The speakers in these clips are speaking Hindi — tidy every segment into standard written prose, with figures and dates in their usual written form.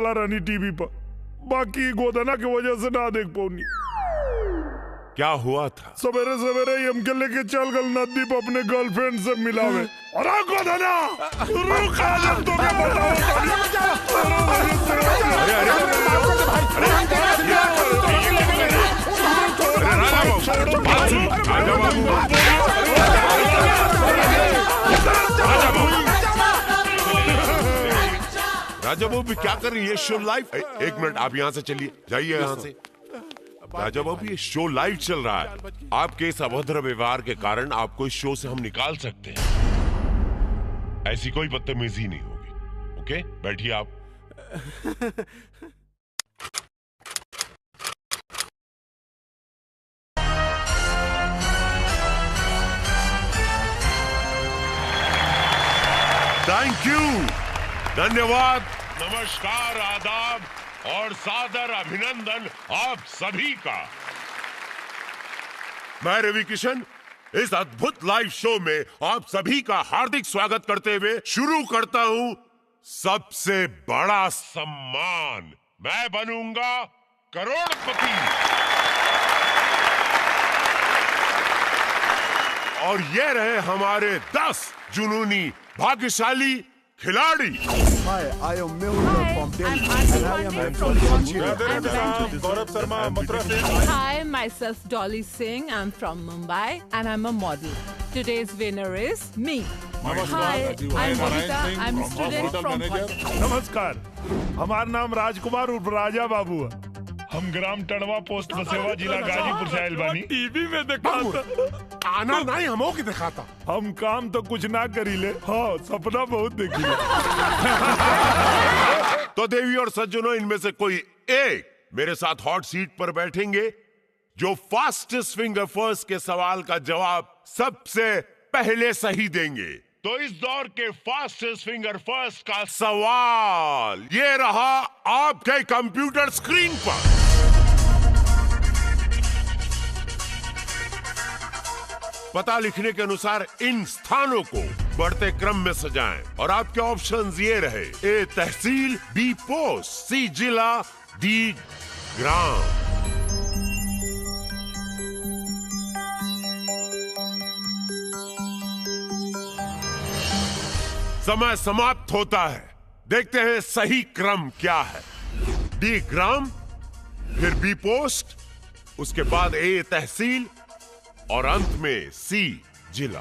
वाला रानी टीवी पर, बाकी गोदना की वजह से ना देख पाऊनी। क्या हुआ था? सवेरे सवेरे हमके लेके चल गल नदी पर अपने गर्लफ्रेंड से मिलावे। अरे गोदना रुक, आज तो क्या बताओ। राजा बाबू क्या कर रही है? Show live. एक मिनट, आप यहाँ से चलिए, जाइए यहाँ से। राजा बाबू, ये शो लाइव चल रहा है। आपके इस अभद्र व्यवहार के कारण आपको इस शो से हम निकाल सकते हैं। ऐसी कोई बदतमीजी नहीं होगी। ओके, बैठिए आप। थैंक यू, धन्यवाद, नमस्कार, आदाब और सादर अभिनंदन आप सभी का। मैं रवि किशन इस अद्भुत लाइव शो में आप सभी का हार्दिक स्वागत करते हुए शुरू करता हूं सबसे बड़ा सम्मान। मैं बनूंगा करोड़पति। और ये रहे हमारे 10 जुनूनी भाग्यशाली खिलाड़ी। Hi, I am Mehul from Delhi and I am from Gaurav Sharma, Mathura से। Hi, myself Dolly Singh. I'm from Mumbai and I'm a model. Today's winner is me. Hi, I'm Bhavita. I'm a student from Hotel. नमस्कार, हमारा नाम राजकुमार उर्फ राजा बाबू है। हम ग्राम टणवा पोस्ट बसेवा जिला गाजीपुर से आयल बानी। टीवी में देखा था। आना नहीं हमो की दिखाता। हम काम तो कुछ ना करीले, हाँ सपना बहुत देखी। तो देवी और सज्जनों, इनमें से कोई एक मेरे साथ हॉट सीट पर बैठेंगे जो फास्टेस्ट फिंगर फर्स्ट के सवाल का जवाब सबसे पहले सही देंगे। तो इस दौर के फास्टेस्ट फिंगर फर्स्ट का सवाल ये रहा आपके कंप्यूटर स्क्रीन पर। पता लिखने के अनुसार इन स्थानों को बढ़ते क्रम में सजाएं और आपके ऑप्शंस ये रहे: ए तहसील, बी पोस्ट, सी जिला, डी ग्राम। समय समाप्त होता है। देखते हैं सही क्रम क्या है। डी ग्राम, फिर बी पोस्ट, उसके बाद ए तहसील और अंत में सी जिला।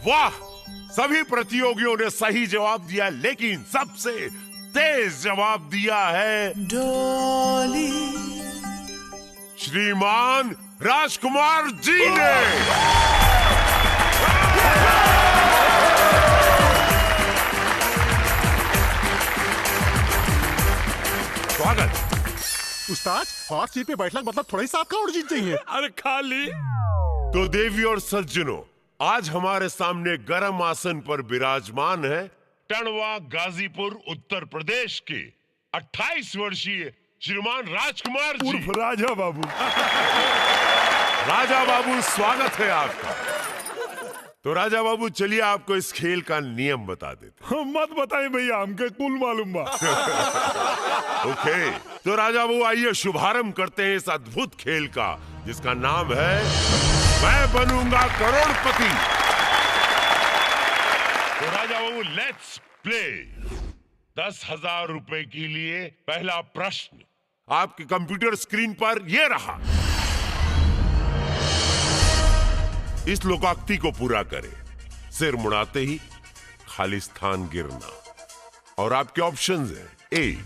वाह, सभी प्रतियोगियों ने सही जवाब दिया, लेकिन सबसे तेज जवाब दिया है डॉली श्रीमान राजकुमार जी ने। स्वागत। उस्ताद, हॉट सीट पे बैठना मतलब थोड़ा ही साथ का और जीत चाहिए। अरे खाली। तो देवी और सज्जनों, आज हमारे सामने गर्म आसन पर विराजमान है टणवा गाजीपुर उत्तर प्रदेश के 28 वर्षीय श्रीमान राजकुमार जी उर्फ राजा बाबू। राजा बाबू, स्वागत है आपका। तो राजा बाबू, चलिए आपको इस खेल का नियम बता देते हैं। मत बताइए भैया, हमके कुल मालूम बा। ओके, तो राजा बाबू आइए शुभारंभ करते हैं इस अद्भुत खेल का, जिसका नाम है मैं बनूंगा करोड़पति। तो राजा बाबू, लेट्स प्ले। 10,000 रुपए के लिए पहला प्रश्न आपके कंप्यूटर स्क्रीन पर ये रहा। इस लोकाक्ति को पूरा करें। सिर मुड़ाते ही खाली स्थान गिरना। और आपके ऑप्शंस हैं: ए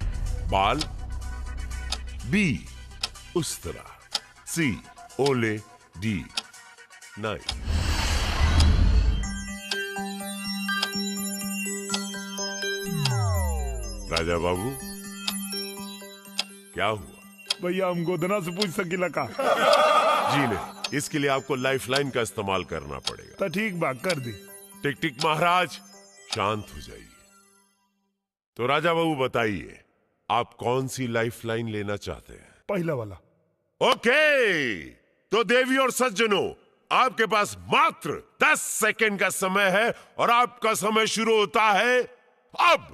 बाल, बी उस्तरा, सी ओले, डी नाई। राजा बाबू, क्या हुआ? भैया हम गोदना से पूछ सकीला का? जी नहीं, इसके लिए आपको लाइफलाइन का इस्तेमाल करना पड़ेगा। तो ठीक बात कर दी। टिक टिक महाराज, शांत हो जाइए। तो राजा बाबू बताइए, आप कौन सी लाइफलाइन लेना चाहते हैं? पहला वाला। ओके, तो देवी और सज्जनों, आपके पास मात्र 10 सेकंड का समय है और आपका समय शुरू होता है अब।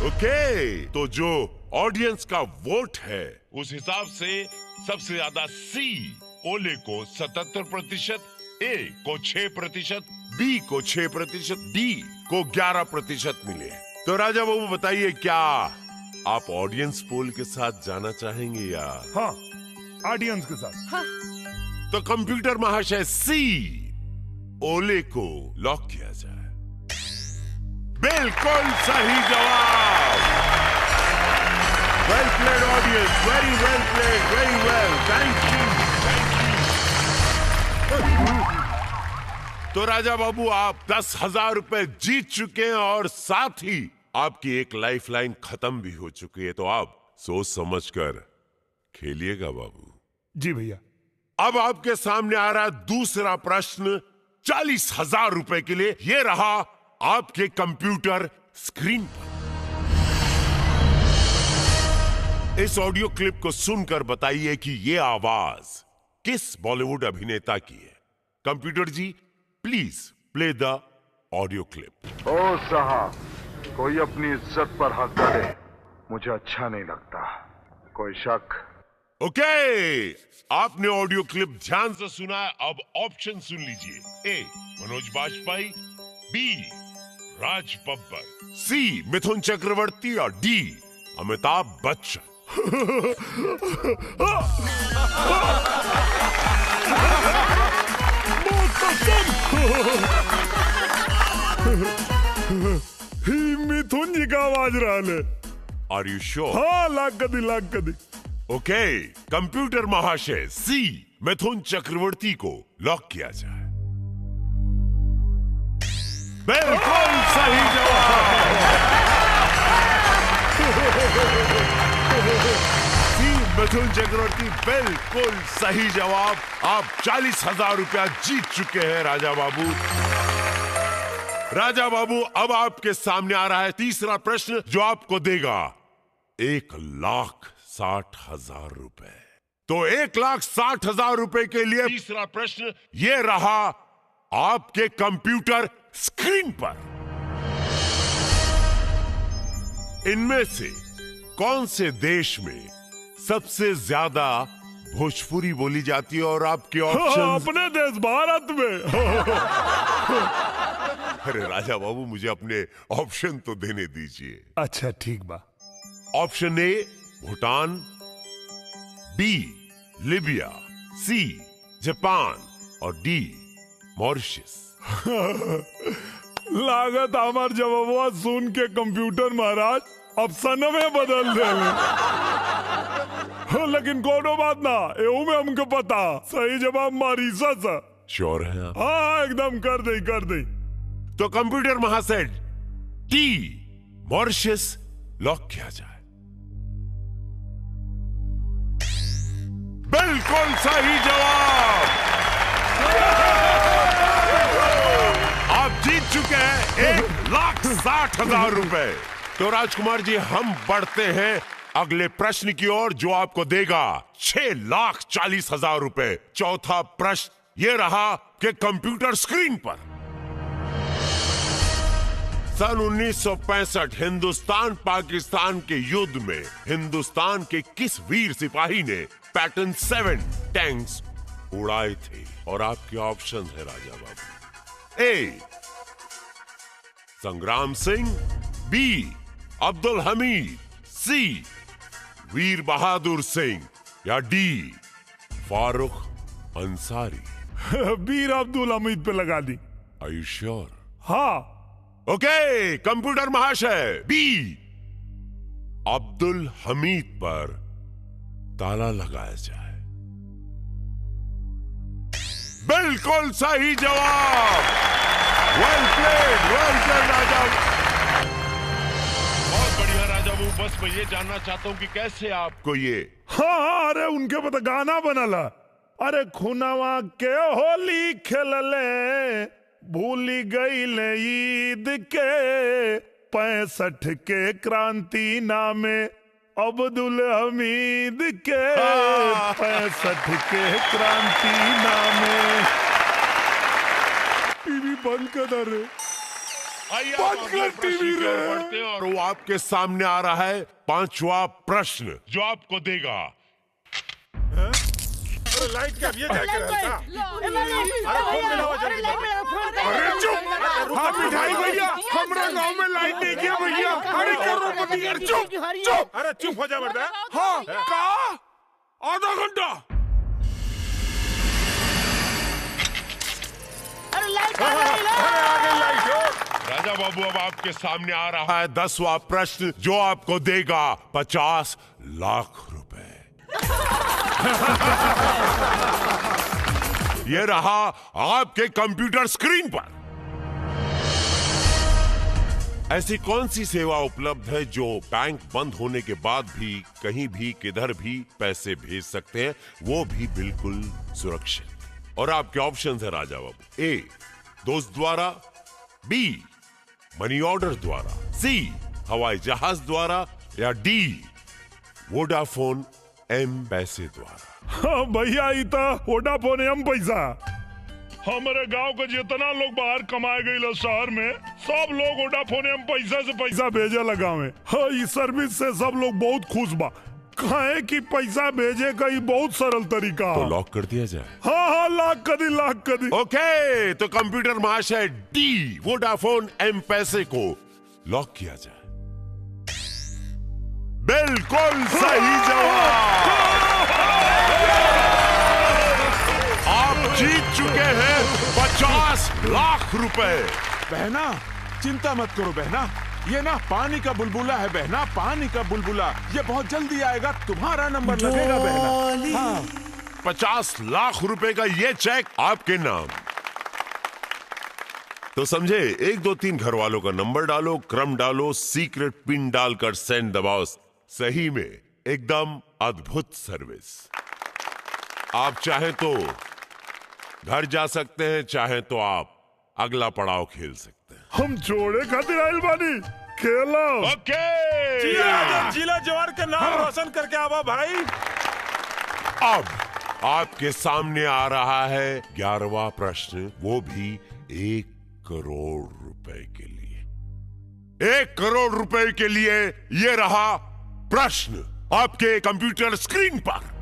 ओके, तो जो ऑडियंस का वोट है उस हिसाब से सबसे ज्यादा सी ओले को 77%, ए को 6%, बी को 6%, डी को 11% मिले। तो राजा बाबू बताइए, क्या आप ऑडियंस पोल के साथ जाना चाहेंगे या? हाँ, ऑडियंस के साथ। हाँ। तो कंप्यूटर महाशय सी ओले को लॉक किया जाए। बिल्कुल सही जवाब। Well played audience, very well played, very well, thank you, thank you. तो राजा बाबू, आप 10,000 रुपए जीत चुके हैं और साथ ही आपकी एक लाइफलाइन खत्म भी हो चुकी है। तो आप सोच समझकर खेलिएगा बाबू। जी भैया। अब आपके सामने आ रहा दूसरा प्रश्न 40,000 रुपए के लिए। यह रहा आपके कंप्यूटर स्क्रीन पर। इस ऑडियो क्लिप को सुनकर बताइए कि यह आवाज किस बॉलीवुड अभिनेता की है। Computer ji, please play the audio clip. ओ साहब, कोई अपनी इज्जत पर हाथ डाले मुझे अच्छा नहीं लगता। कोई शक? ओके, आपने ऑडियो क्लिप ध्यान से सुना है। अब ऑप्शन सुन लीजिए। A Manoj Bajpayee, B Raj Babbar, C Mithun Chakraborty और डी अमिताभ बच्चन। मिथुन जी का आवाज रहा है। Are you sure? हाँ, लाख कदी। ओके, कंप्यूटर महाशय सी मिथुन चक्रवर्ती को लॉक किया जाए। बिल्कुल सही जवाब। सी मिथुन चक्रवर्ती, बिल्कुल सही जवाब। आप 40,000 रुपया जीत चुके हैं राजा बाबू। राजा बाबू, अब आपके सामने आ रहा है तीसरा प्रश्न जो आपको देगा 1,60,000 रुपए। तो 1,60,000 रुपए के लिए तीसरा प्रश्न ये रहा आपके कंप्यूटर स्क्रीन पर। इनमें से कौन से देश में सबसे ज्यादा भोजपुरी बोली जाती है? और आपके ऑप्शन? अपने देश भारत में। अरे राजा बाबू, मुझे अपने ऑप्शन तो देने दीजिए। अच्छा ठीक बा। Option A Bhutan, B Libya, C Japan और डी मॉरिशस। लागत हमार जवाब सुन के कंप्यूटर महाराज ऑप्शन में बदल दे। लेकिन कोनो बात ना, एहू में हमको पता सही जवाब मॉरिशस। श्योर है आप? हाँ, एकदम कर दे। तो कंप्यूटर महाशय डी मॉरिशस लॉक किया जाए। बिल्कुल सही जवाब। आप जीत चुके हैं 1,60,000 रुपए। तो राजकुमार जी, हम बढ़ते हैं अगले प्रश्न की ओर जो आपको देगा 6,40,000 रुपए। चौथा प्रश्न यह रहा कि कंप्यूटर स्क्रीन पर सन 1965 हिंदुस्तान पाकिस्तान के युद्ध में हिंदुस्तान के किस वीर सिपाही ने पैटर्न 7 टैंक्स उड़ाए थे? और आपके ऑप्शन है Raja Babu. A Sangram Singh, B Abdul Hamid, C Veer Bahadur Singh या डी फारूक अंसारी। वीर अब्दुल हमीद पे लगा दी। Are you sure? हाँ। ओके, कंप्यूटर महाशय बी अब्दुल हमीद पर ताला लगाया जाए। बिल्कुल सही जवाब। Well played Raja. बहुत बढ़िया राजा बाबू। बस मैं ये जानना चाहता हूँ कि कैसे आपको ये? हाँ, अरे उनके पता गाना बनला। अरे खुनावा के होली खेलले, भूली गईले ईद के, 65 के क्रांति नामे अब्दुल हमीद के, 65 के क्रांति नामे। टीवी बंद कर दे। आइए बंद कर टीवी रे। पढ़ते हैं और वो आपके सामने आ रहा है 5वां प्रश्न जो आपको देगा। लाइट क्या ये जाके रहता। अरे चुप। हाँ मिठाई भैया, हमारे गांव में लाइट नहीं किया भैया। अरे करोड़पति यार चुप चुप। अरे चुप हो जा बेटा। हाँ कहा आधा घंटा। राजा बाबू अब आपके सामने आ रहा है 10वां प्रश्न जो आपको देगा 50 लाख रुपए। ये रहा आपके कंप्यूटर स्क्रीन पर। ऐसी कौन सी सेवा उपलब्ध है जो बैंक बंद होने के बाद भी कहीं भी किधर भी पैसे भेज सकते हैं, वो भी बिल्कुल सुरक्षित। और आपके ऑप्शंस है राजा बाबू। ए दोस्त द्वारा, बी मनी ऑर्डर द्वारा, सी हवाई जहाज द्वारा, या डी वोडाफोन एम पैसे द्वारा। हाँ भैया इता वोडाफोन एम पैसा। हमारे गांव के जितना लोग बाहर कमाए गए शहर में, सब लोग वोडाफोन एम पैसा से पैसा भेजे लगा में। हाँ इस सर्विस से सब लोग बहुत खुश बा। कहे कि पैसा भेजे का ये बहुत सरल तरीका। तो लॉक कर दिया जाए। हाँ हाँ लाख कर दी। ओके तो कंप्यूटर महाशय डी वोडाफोन एम पैसे को लॉक किया जाए। बिल्कुल सही जवाब। आप जीत चुके हैं 50 लाख रुपए। बहना चिंता मत करो बहना, ये ना पानी का बुलबुला है बहना, पानी का बुलबुला। ये बहुत जल्दी आएगा, तुम्हारा नंबर लगेगा बहना। हाँ। 50 लाख रुपए का ये चेक आपके नाम। तो समझे, 1 2 3 घर वालों का नंबर डालो, क्रम डालो, सीक्रेट पिन डालकर सेंड दबाओ। सही में एकदम अद्भुत सर्विस। आप चाहें तो घर जा सकते हैं, चाहें तो आप अगला पड़ाव खेल सकते हैं। हम जोड़े खातिर आइल बानी, खेलो। ओके जिला जवार का नाम रोशन करके आवा भाई। अब आपके सामने आ रहा है 11वां प्रश्न, वो भी 1 करोड़ रुपए के लिए। 1 करोड़ रुपए के लिए ये रहा प्रश्न आपके कंप्यूटर स्क्रीन पर।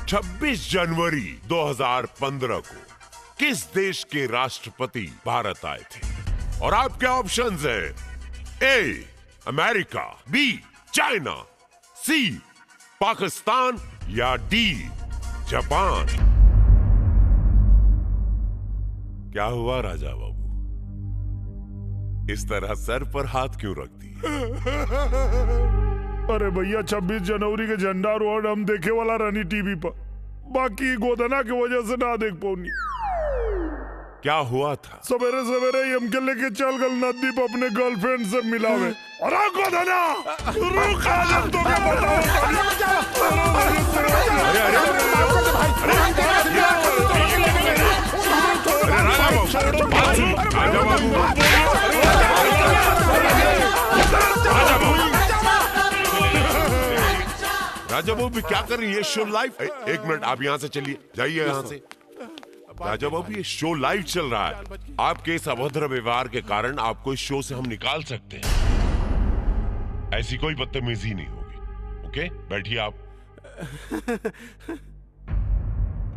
26 जनवरी 2015 को किस देश के राष्ट्रपति भारत आए थे? और आपके ऑप्शंस हैं ए अमेरिका, बी चाइना, सी पाकिस्तान, या डी जापान। क्या हुआ राजा बाबू, इस तरह सर पर हाथ क्यों रख दिए? अरे भैया 26 जनवरी के झंडा रोड हम देखे वाला रानी टीवी पर, बाकी गोदना की वजह से ना देख पाऊनी। क्या हुआ था? सवेरे सवेरे हमके लेके चल गल नदी पर अपने गर्लफ्रेंड से मिलावे। अरे गोदना रुक आ, तो क्या बताओ। राजा बाबू क्या कर रही है? Show live. 1 मिनट आप यहाँ से चलिए, जाइए यहाँ से। राजा बाबू ये शो लाइव चल रहा है। आपके इस अभद्र व्यवहार के कारण आपको इस शो से हम निकाल सकते हैं। ऐसी कोई बदतमीजी नहीं होगी। ओके बैठिए आप।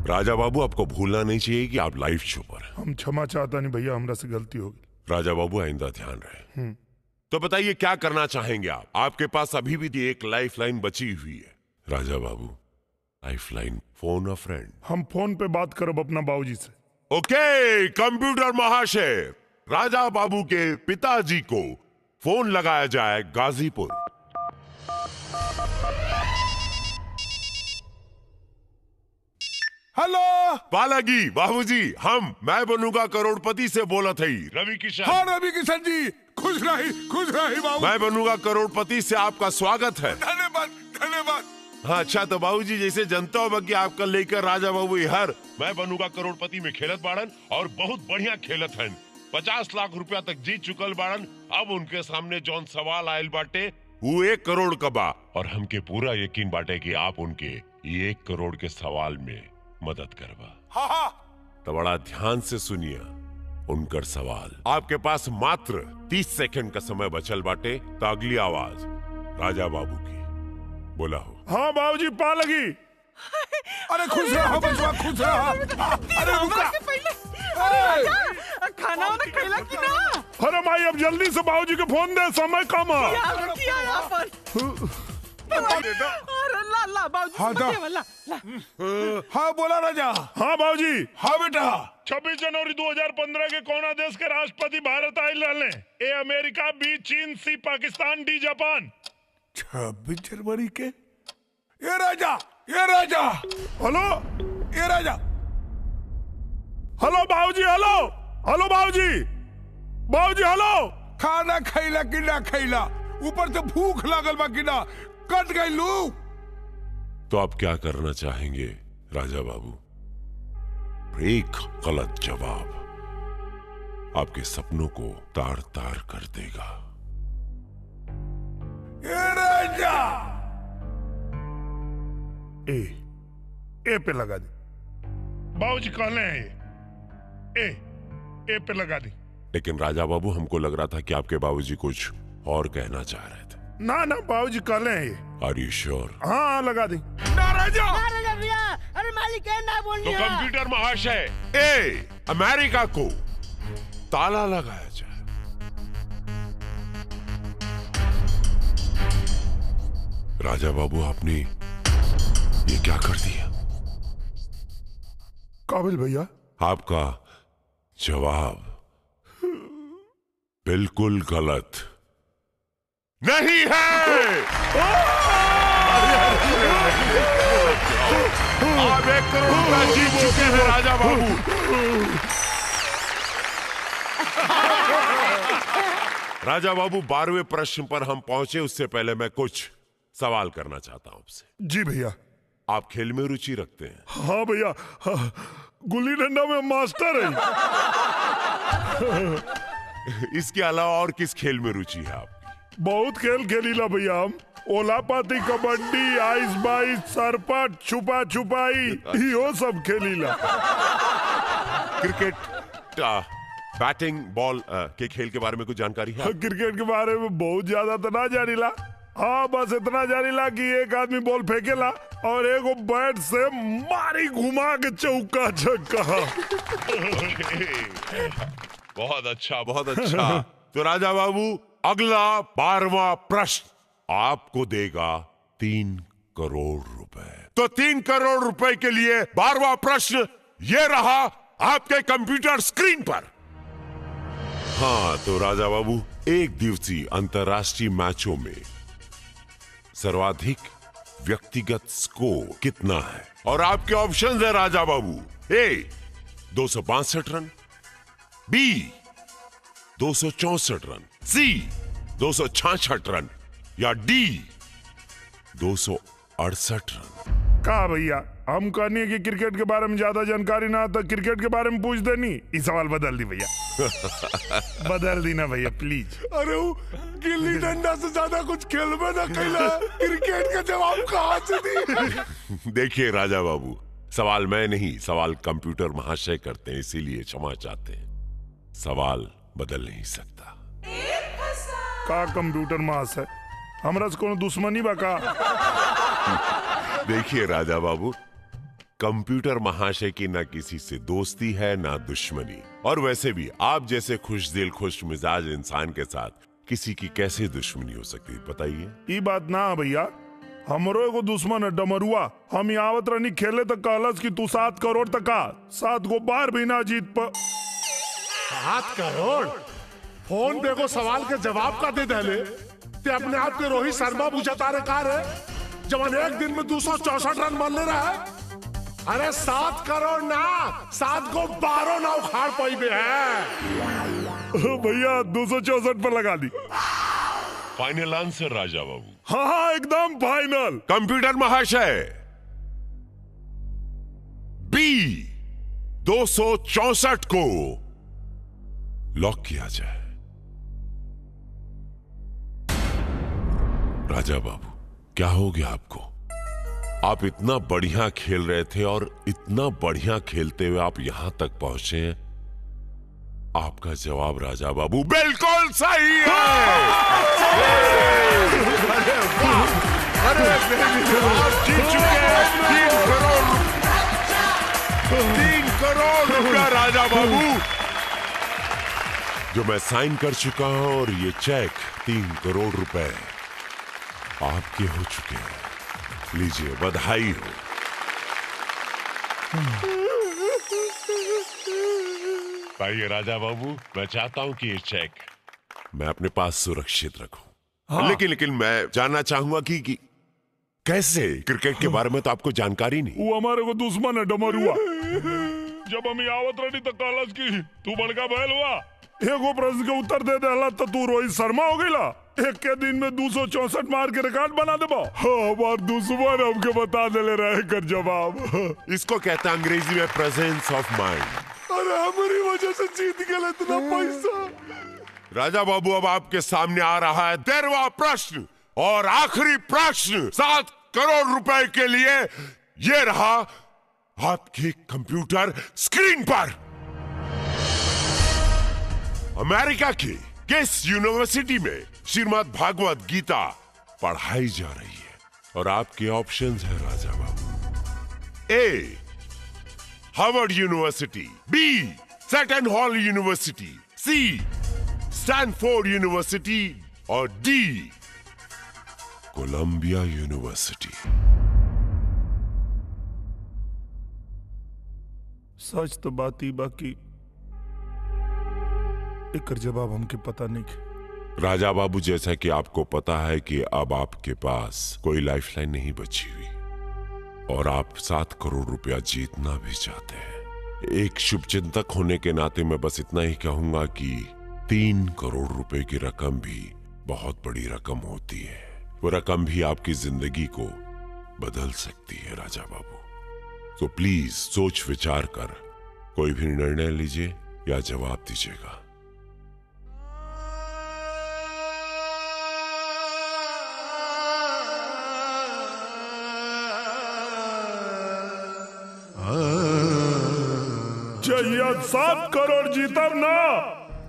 राजा बाबू आपको भूलना नहीं चाहिए कि आप लाइव शो पर हैं। हम क्षमा चाहता नहीं भैया, हमरा से गलती होगी। राजा बाबू आइंदा ध्यान रहे। तो बताइए क्या करना चाहेंगे आप? आपके पास अभी भी एक लाइफ लाइन बची हुई है। Raja Babu lifeline, phone a friend. हम फोन पे बात करब अपना बाबूजी से। ओके कंप्यूटर महाशय, राजा बाबू के पिताजी को फोन लगाया जाए गाजीपुर। हेलो बालाजी बाबूजी, मैं बनूंगा करोड़पति से बोला थी रवि किशन। हाँ रवि किशन जी, खुश रही बाबू। मैं बनूंगा करोड़पति से आपका स्वागत है। धन्यवाद धन्यवाद। हाँ अच्छा, तो बाबूजी जैसे जनता हो कि आपका लेकर राजा बाबू हर मैं बनूंगा करोड़पति में खेलत बाड़न, और बहुत बढ़िया खेलत हैं। 50 लाख रुपया तक जीत चुकल बाड़न। अब उनके सामने जौन सवाल आयल बाटे वो 1 करोड़ का बा, और हमके पूरा यकीन बाटे कि आप उनके 1 करोड़ के सवाल में मदद करवा। हाँ तो बड़ा ध्यान से सुनिए उनकर सवाल। आपके पास मात्र 30 सेकंड का समय बचल बाटे। तो अगली आवाज राजा बाबू की बोला हो। हाँ बाबूजी पा लगी। अरे खुश रहो बचवा, खुश रहो। अरे रुका, खाना वाना खैला कि ना? अरे भाई अब जल्दी से बाबूजी को फोन दे, समय कम है। यहाँ पर अरे ला बाबूजी हाँ, से ला। हाँ बोला राजा। हाँ बाबूजी। हाँ बेटा। 26 जनवरी 2015 के कौना देश के राष्ट्रपति भारत आए रहले? ए अमेरिका, बी चीन, सी पाकिस्तान, डी जापान। 26 जनवरी के? ये राजा, ये राजा। हेलो, ये राजा। हेलो बाबूजी, हेलो हेलो बाबूजी, बाबूजी हेलो। खाना खैला कि ना खैला? ऊपर से भूख लागल बा कि ना? कट गई लू। तो आप क्या करना चाहेंगे राजा बाबू? एक गलत जवाब आपके सपनों को तार तार कर देगा। ये राजा। ए पे लगा दी। बाबूजी कहले हैं ए पे लगा दी। लेकिन राजा बाबू हमको लग रहा था कि आपके बाबूजी कुछ और कहना चाह रहे थे। ना बाबूजी कहले हैं। Are you sure? हाँ लगा दी। ना राजा। भैया, अरे मालिक है ना बोल तो कंप्यूटर महाशय, अमेरिका को ताला लगाया जाए। राजा बाबू आपने ये क्या कर दिया? काबिल भैया, आपका जवाब बिल्कुल गलत नहीं है। आप 1 करोड़ रुपया जीत चुके हैं राजा बाबू। राजा बाबू 12वें प्रश्न पर हम पहुंचे उससे पहले मैं कुछ सवाल करना चाहता हूं आपसे। जी भैया। आप खेल में रुचि रखते हैं? हाँ भैया, हाँ, गुल्ली डंडा में मास्टर है। इसके अलावा और किस खेल में रुचि है आपकी? बहुत खेल खेलीला भैया हम। ओलापाती, कबड्डी, आइस बाइस, सरपट, छुपा छुपाई, यो सब खेलीला। क्रिकेट, बैटिंग बॉल के खेल के बारे में कुछ जानकारी है? क्रिकेट के बारे में बहुत ज्यादा तो ना जानीला। हाँ बस इतना जानीला कि एक आदमी बॉल फेंकेला और एगो बैट से मारी घुमा के चौका छक्का। बहुत अच्छा, बहुत अच्छा। तो राजा बाबू अगला 12वां प्रश्न आपको देगा 3 करोड़ रुपए। तो 3 करोड़ रुपए के लिए 12वां प्रश्न ये रहा आपके कंप्यूटर स्क्रीन पर। हाँ तो राजा बाबू, एक दिवसीय अंतरराष्ट्रीय मैचों में सर्वाधिक व्यक्तिगत स्कोर कितना है? और आपके ऑप्शंस है राजा बाबू। ए 262 रन, बी 264 रन, सी 266 रन या डी 268 रन। कहा भैया, हम कहनी है कि क्रिकेट के बारे में ज्यादा जानकारी ना तो क्रिकेट के बारे में पूछ देनी। इस सवाल बदल दी भैया। बदल दी ना भैया प्लीज। अरे वो गिल्ली डंडा से ज्यादा कुछ खेल में ना खेला, क्रिकेट का जवाब कहाँ से दी? देखिए राजा बाबू, सवाल मैं नहीं, सवाल कंप्यूटर महाशय करते हैं, इसीलिए क्षमा चाहते हैं। सवाल बदल नहीं सकता। का कंप्यूटर महाशय, हमरा से कोनो दुश्मनी बा का? देखिए राजा बाबू, कंप्यूटर महाशय की ना किसी से दोस्ती है ना दुश्मनी, और वैसे भी आप जैसे खुश दिल खुश मिजाज इंसान के साथ किसी की कैसे दुश्मनी हो सकती है बताइए? ये बात ना भैया, हमरो एगो दुश्मन है डमरुआ। हम आवत रहनी खेले तो कहलस कि तू 7 करोड़ तक आ, 7 गो बार भी ना जीत पा। 7 करोड़? फोन पे को सवाल के जवाब का दे दे ते अपने आप के रोहित शर्मा बुझाता रे कार है जवान एक दिन में 264 रन मान ले रहा है। अरे 7 करोड़ ना, 7 को 12 ना उखाड़ पाई बे है। भैया 264 पर लगा दी। Final answer Raja Babu? हाँ हाँ एकदम फाइनल। कंप्यूटर महाशय, बी 264 को लॉक किया जाए। राजा बाबू क्या हो गया आपको? आप इतना बढ़िया खेल रहे थे और इतना बढ़िया खेलते हुए आप यहां तक पहुंचे हैं। आपका जवाब राजा बाबू बिल्कुल सही है। अरे वाह! अरे आप जीत चुके हैं 3 करोड़ रुपया राजा बाबू, जो मैं साइन कर चुका हूं। और ये चेक 3 करोड़ रुपए आपके हो चुके हैं। लीजिए, बधाई हो। भाई राजा बाबू, मैं चाहता हूं कि ये चेक मैं अपने पास सुरक्षित रखूं। लेकिन मैं जानना चाहूंगा कि कैसे। क्रिकेट के बारे में तो आपको जानकारी नहीं। वो हमारे को दुश्मन है डमरुआ। जब हम आवत रही तो कालज की तू बड़का बैल हुआ। एगो प्रश्न के उत्तर दे दे तो तू रोहित शर्मा हो गईला। एक के दिन में 264 मार के रिकॉर्ड बना देबो। हमार दुश्मन हमके बता देले रहे कर जवाब। इसको कहते हैं अंग्रेजी में प्रेजेंस ऑफ माइंड। अरे हमारी वजह से जीत गए इतना पैसा। राजा बाबू, अब आपके सामने आ रहा है 13वां प्रश्न और आखिरी प्रश्न 7 करोड़ रुपए के लिए। ये रहा आपकी कंप्यूटर स्क्रीन पर। अमेरिका की किस यूनिवर्सिटी में श्रीमद् भागवत गीता पढ़ाई जा रही है? और आपके ऑप्शंस हैं राजा बाबू। ए, हार्वर्ड यूनिवर्सिटी, बी, सेटन हॉल यूनिवर्सिटी, सी, स्टैनफोर्ड यूनिवर्सिटी और डी, कोलंबिया यूनिवर्सिटी। सच तो बात ही बाकी एक जवाब हमके पता नहीं है। राजा बाबू, जैसा कि आपको पता है कि अब आपके पास कोई लाइफलाइन नहीं बची हुई और आप 7 करोड़ रुपया जीतना भी चाहते हैं। एक शुभचिंतक होने के नाते मैं बस इतना ही कहूंगा कि 3 करोड़ रुपए की रकम भी बहुत बड़ी रकम होती है। वो रकम भी आपकी जिंदगी को बदल सकती है राजा बाबू। तो प्लीज सोच विचार कर कोई भी निर्णय लीजिए या जवाब दीजिएगा। जहिया 7 करोड़ जीतब ना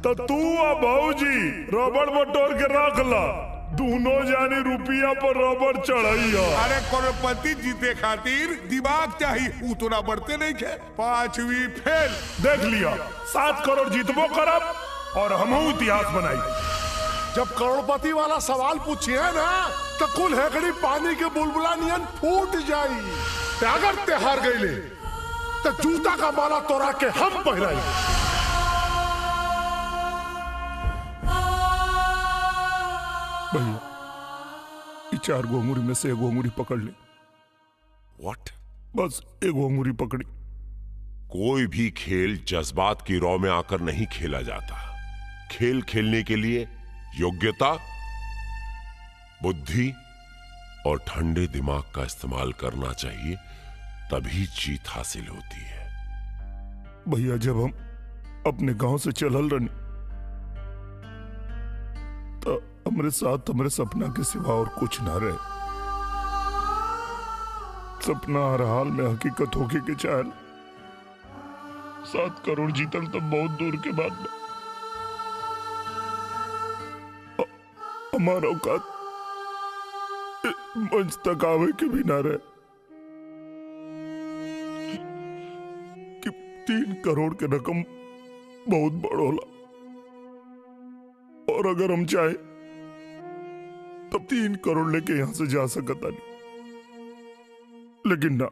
तो तू आ भाऊजी रबड़ बटोर के रख ला। दोनों जानी रुपया पर रबड़ चढ़ाइया। अरे करोड़पति जीते खातिर दिमाग चाहिए। उतना बढ़ते नहीं थे। 5वीं फेल। देख लिया, 7 करोड़ जीतबो करब और हमहू इतिहास बनाई। जब करोड़पति वाला सवाल पूछिए ना तो कुल हेकड़ी पानी के बुलबुला नियन फूट जाई। अगर ते हार गईले तो जूता का माला तोड़ा के हम पहनाई। भैया, 4 अंगूरी में से 1 अंगूरी पकड़ ले। What? बस 1 अंगूरी पकड़ी। कोई भी खेल जज्बात की रौ में आकर नहीं खेला जाता। खेल खेलने के लिए योग्यता, बुद्धि और ठंडे दिमाग का इस्तेमाल करना चाहिए, तभी जीत हासिल होती है। भैया, जब हम अपने गांव से चलल रही तो हमारे साथ हमारे सपना के सिवा और कुछ ना रहे। सपना हर हाल में हकीकत होके के चाहल। 7 करोड़ जीतल तो बहुत दूर के बाद हमारा औकात मंच तक आवे के भी ना रहे कि 3 करोड़ के रकम बहुत बड़ होला। और अगर हम चाहे तब 3 करोड़ लेके यहां से जा सकता नहीं। लेकिन ना,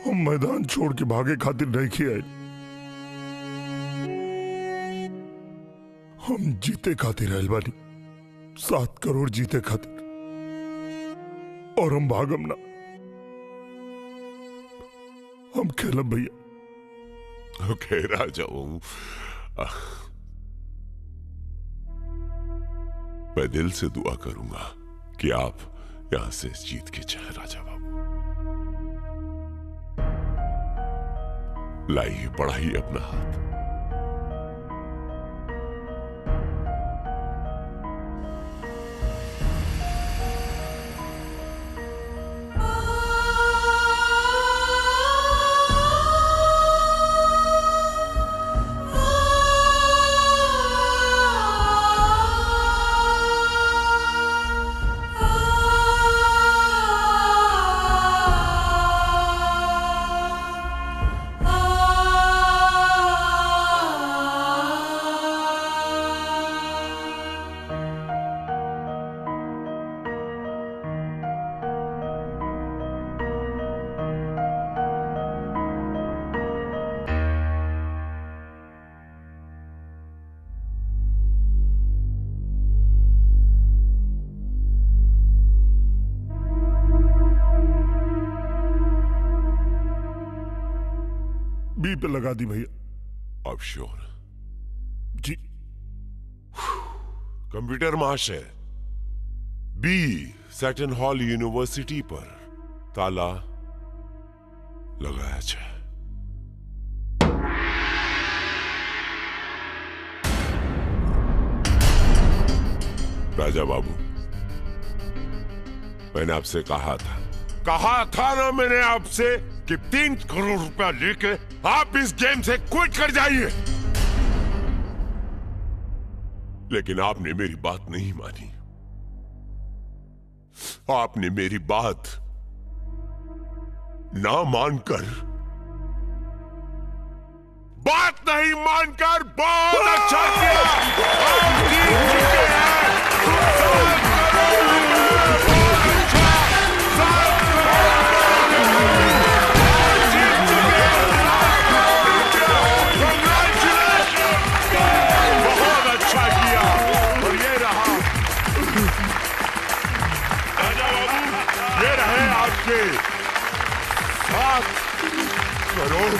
हम मैदान छोड़ के भागे खातिर नहीं किए। हम जीते खातिर आयल बानी। 7 करोड़ जीते खातिर। और हम भागम ना, हम खेलब भैया। ओके राजा, मैं दिल से दुआ करूंगा कि आप यहां से जीत के जाए राजा बाबू। लाइए, बढ़ाइए अपना हाथ। गोली पे लगा दी भैया। अब श्योर? जी। कंप्यूटर महाशय, बी सेटन हॉल यूनिवर्सिटी पर ताला लगाया जाए। राजा बाबू, मैंने आपसे कहा था ना मैंने आपसे कि 3 करोड़ रुपया लेके आप इस गेम से क्विट कर जाइए, लेकिन आपने मेरी बात नहीं मानी। आपने मेरी बात ना मानकर, बात नहीं मानकर बहुत अच्छा किया। आप जीत चुके हैं। 7 करोड़ रुपए, बहुत अच्छा। 7 बहुत अच्छा किया। और ये रहा राजा बाबू, ये रहे आपके 7 करोड़।